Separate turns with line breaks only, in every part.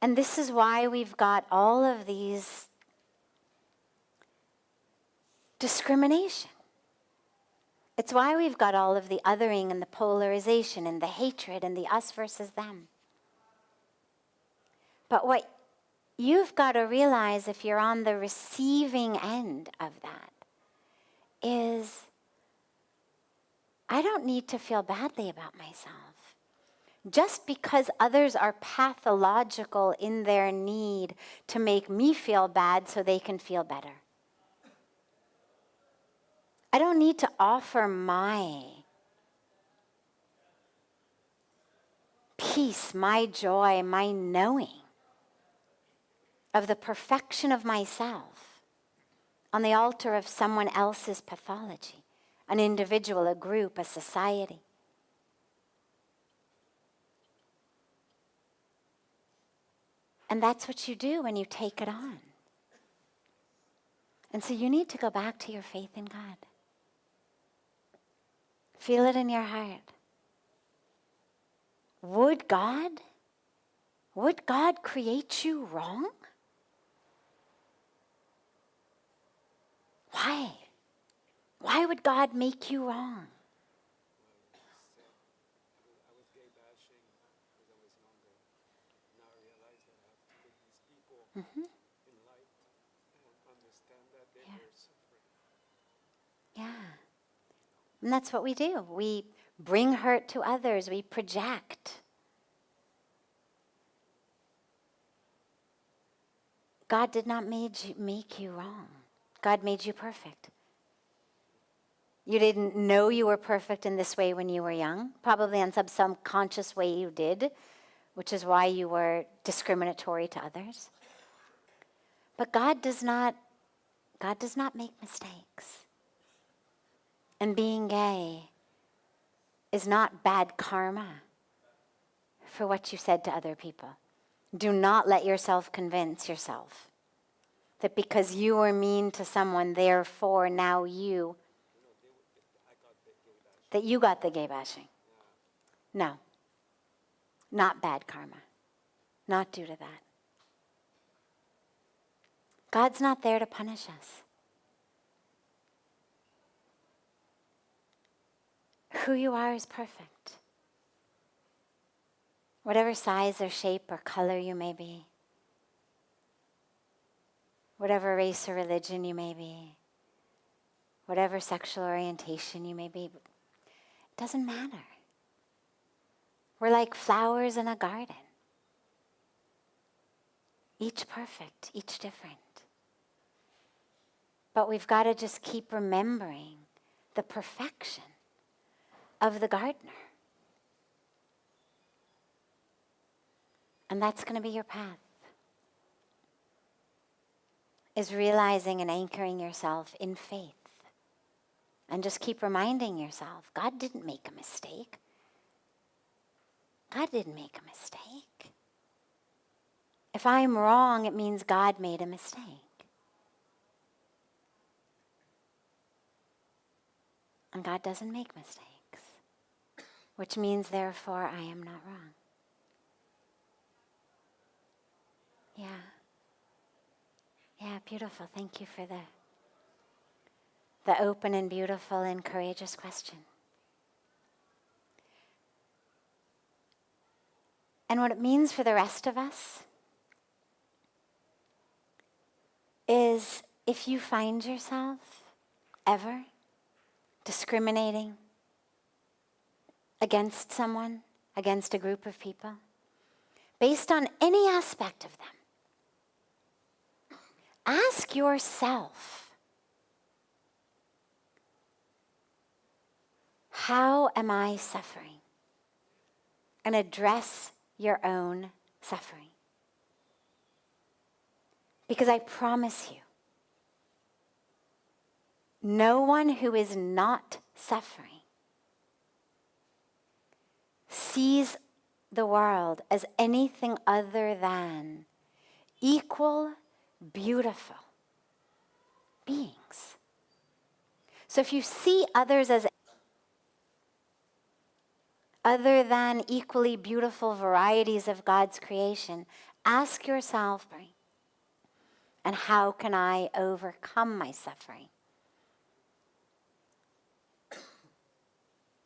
And this is why we've got all of these discrimination. It's why we've got all of the othering and the polarization and the hatred and the us versus them. But what you've got to realize, if you're on the receiving end of that, is I don't need to feel badly about myself. Just because others are pathological in their need to make me feel bad so they can feel better. I don't need to offer my peace, my joy, my knowing of the perfection of myself on the altar of someone else's pathology, an individual, a group, a society. And that's what you do when you take it on. And so you need to go back to your faith in God. Feel it in your heart. Would God create you wrong? Why? Why would God make you wrong?
I was gay bashing because I was younger. Now I realize that I have to put these people in light and understand that they were suffering.
Yeah. And that's what we do. We bring hurt to others. We project. God did not make you wrong. God made you perfect. You didn't know you were perfect in this way when you were young. Probably in some subconscious way you did, which is why you were discriminatory to others. But God does not make mistakes. And being gay is not bad karma for what you said to other people. Do not let yourself convince yourself that because you were mean to someone, therefore now that you got the gay bashing. No. Not bad karma. Not due to that. God's not there to punish us. Who you are is perfect. Whatever size or shape or color you may be, whatever race or religion you may be, whatever sexual orientation you may be, it doesn't matter. We're like flowers in a garden. Each perfect, each different. But we've got to just keep remembering the perfection of the gardener. And that's going to be your path. Is realizing and anchoring yourself in faith. And just keep reminding yourself, God didn't make a mistake. God didn't make a mistake. If I'm wrong, it means God made a mistake. And God doesn't make mistakes, which means, therefore, I am not wrong. Yeah, beautiful. Thank you for the open and beautiful and courageous question. And what it means for the rest of us is, if you find yourself ever discriminating against someone, against a group of people, based on any aspect of them, ask yourself, how am I suffering? And address your own suffering. Because I promise you, no one who is not suffering sees the world as anything other than equal, beautiful beings. So if you see others as other than equally beautiful varieties of God's creation, Ask yourself, and how can I overcome my suffering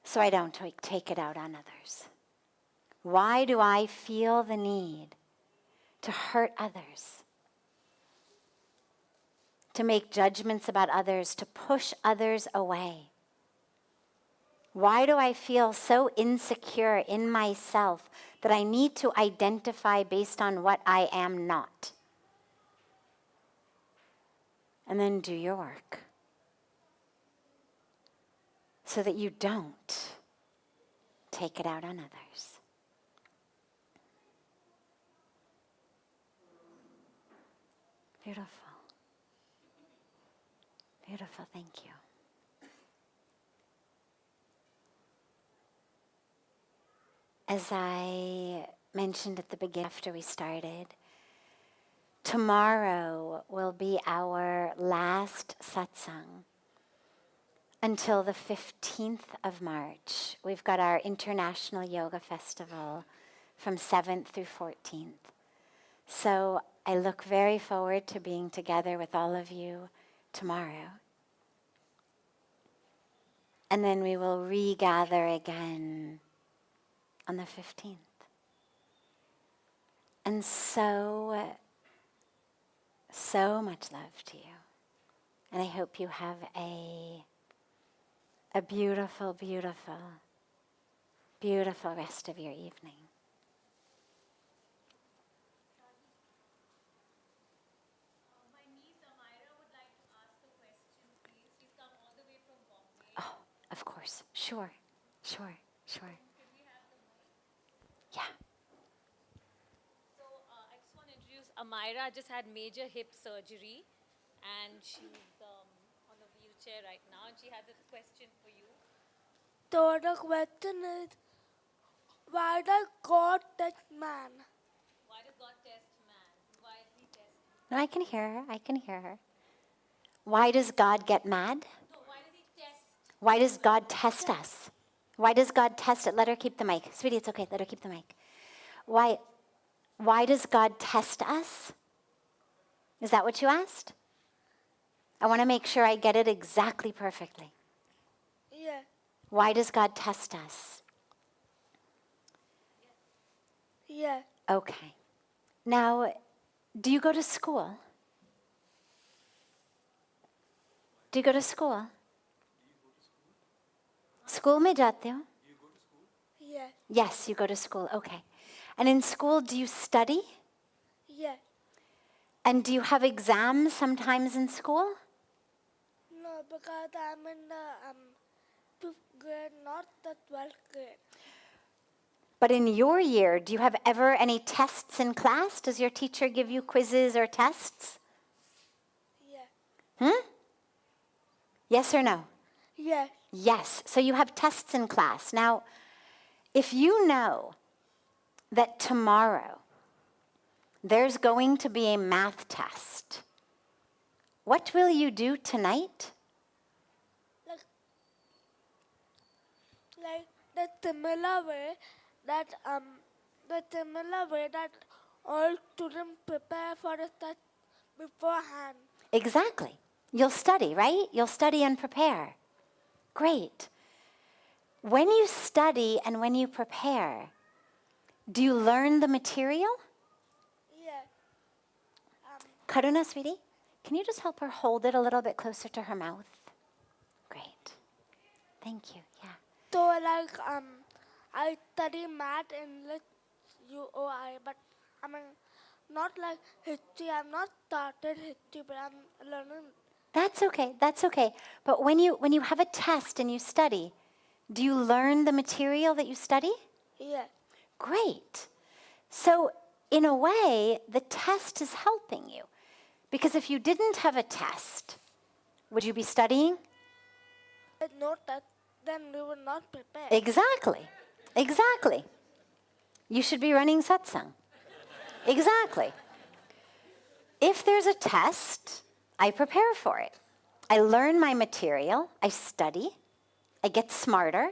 so I don't take it out on others? Why do I feel the need to hurt others, to make judgments about others, to push others away? Why do I feel so insecure in myself that I need to identify based on what I am not? And then do your work so that you don't take it out on others. Beautiful. Beautiful, thank you. As I mentioned at the beginning after we started, tomorrow will be our last satsang until the 15th of March. We've got our International Yoga Festival from 7th through 14th. So I look very forward to being together with all of you tomorrow. And then we will regather again on the 15th. And so much love to you. And I hope you have a beautiful, beautiful, beautiful rest of your evening.
My niece Amira would like to ask a question, please. She's come all the way from Bombay.
Oh, of course. Sure.
Can we have the mic?
Yeah.
So I just want to introduce Amira. Just had major hip surgery, and she's on a wheelchair right now. And she has a question for you.
So the question is, why does God test man?
Why does God test man? Why does He test?
No, I can hear her. Why does God get mad?
No, why does He test?
Why does God test us? Why does God test it? Let her keep the mic. Sweetie, it's okay. Let her keep the mic. Why does God test us? Is that what you asked? I want to make sure I get it exactly perfectly.
Yeah,
Why does God test us?
yeah,
Okay. Now, do you go to school? Do you go to school? School में जाते हो?
yeah,
Yes, you go to school. Okay. And in school, do you study?
yeah.
And do you have exams sometimes in school?
No, because I'm in the 5th grade, not the 12th grade.
But in your year, do you have ever any tests in class? Does your teacher give you quizzes or tests?
Yeah,
Yes or no?
yeah,
Yes. So you have tests in class. Now, if you know that tomorrow there's going to be a math test, what will you do tonight?
like the similar way that all students prepare for the test beforehand.
Exactly. You'll study, right? You'll study and prepare. Great. When you study and when you prepare, do you learn the material?
Yeah,
Karuna, sweetie, can you just help her hold it a little bit closer to her mouth? Great. Thank you. Yeah.
so like I study math, English, UI, but I mean not like history. I'm not started history, but I'm learning.
That's okay. That's okay. But when you have a test and you study, do you learn the material that you study?
Yeah,
Great. So in a way, the test is helping you. Because if you didn't have a test, would you be studying?
with no test, then we will not prepare.
Exactly. Exactly. You should be running satsang. Exactly. If there's a test, I prepare for it. I learn my material, I study, I get smarter.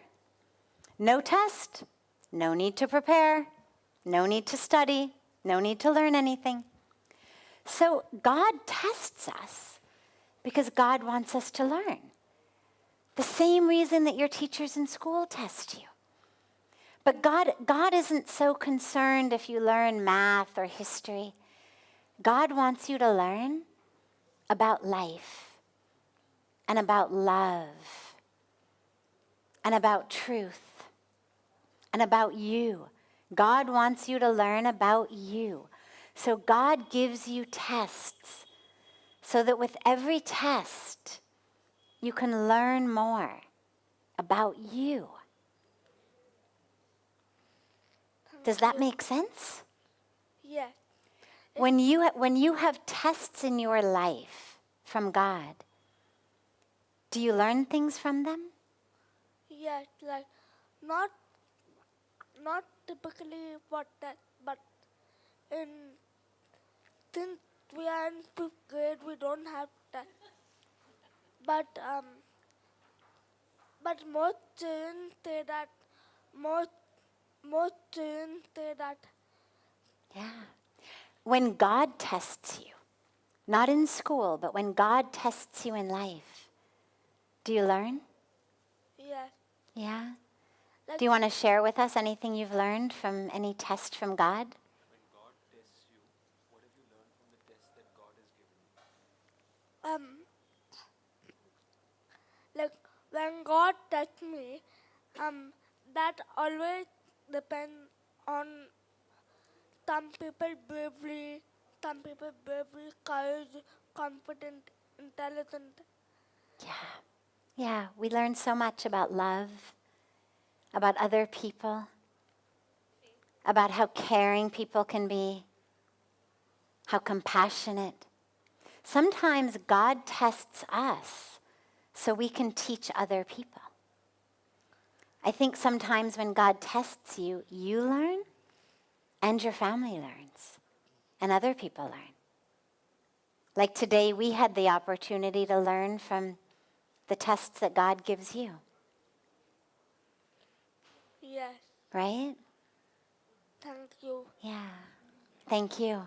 No test, no need to prepare, no need to study, No need to learn anything. So God tests us because God wants us to learn. The same reason that your teachers in school test you. But God isn't so concerned if you learn math or history. God wants you to learn about life and about love and about truth and about you. God wants you to learn about you. So God gives you tests so that with every test, you can learn more about you. Does that make sense?
Yes.
When you have tests in your life from God, do you learn things from them?
Yes, like not typically what that, but in since we are in 5th grade, we don't have that. But most children say that most children say that
Yeah. When God tests you, not in school, but when God tests you in life, do you learn?
yes,
Yeah.
like
Do you want to share with us anything you've learned from any test from God?
When God tests you, what have you learned from the test that God has given you?
like when God touched me, that always depends on some people bravery, courage, confident, intelligent.
Yeah. Yeah. We learn so much about love, about other people, about how caring people can be, how compassionate. Sometimes God tests us so we can teach other people. I think sometimes when God tests you, you learn and your family learns and other people learn. Like today, we had the opportunity to learn from the tests that God gives you,
Yes,
right?
thank you.
Yeah. Thank you.